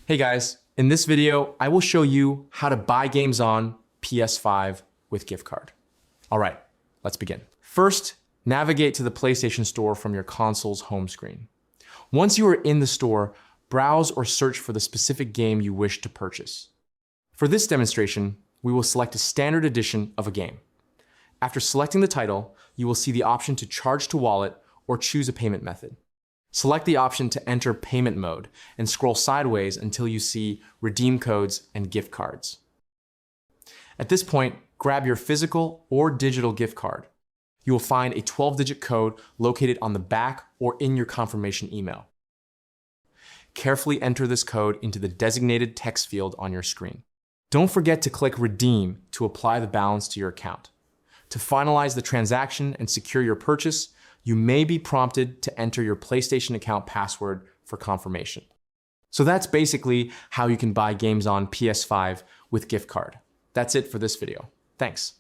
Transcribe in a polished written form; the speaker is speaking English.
Hey guys, in this video, I will show you how to buy games on PS5 with gift card. All right, let's begin. First, navigate to the PlayStation Store from your console's home screen. Once you are in the store, browse or search for the specific game you wish to purchase. For this demonstration, we will select a standard edition of a game. After selecting the title, you will see the option to charge to wallet or choose a payment method. Select the option to enter payment mode and scroll sideways until you see redeem codes and gift cards. At this point, grab your physical or digital gift card. You will find a 12-digit code located on the back or in your confirmation email. Carefully enter this code into the designated text field on your screen. Don't forget to click Redeem to apply the balance to your account. To finalize the transaction and secure your purchase, you may be prompted to enter your PlayStation account password for confirmation. So that's basically how you can buy games on PS5 with gift card. That's it for this video. Thanks.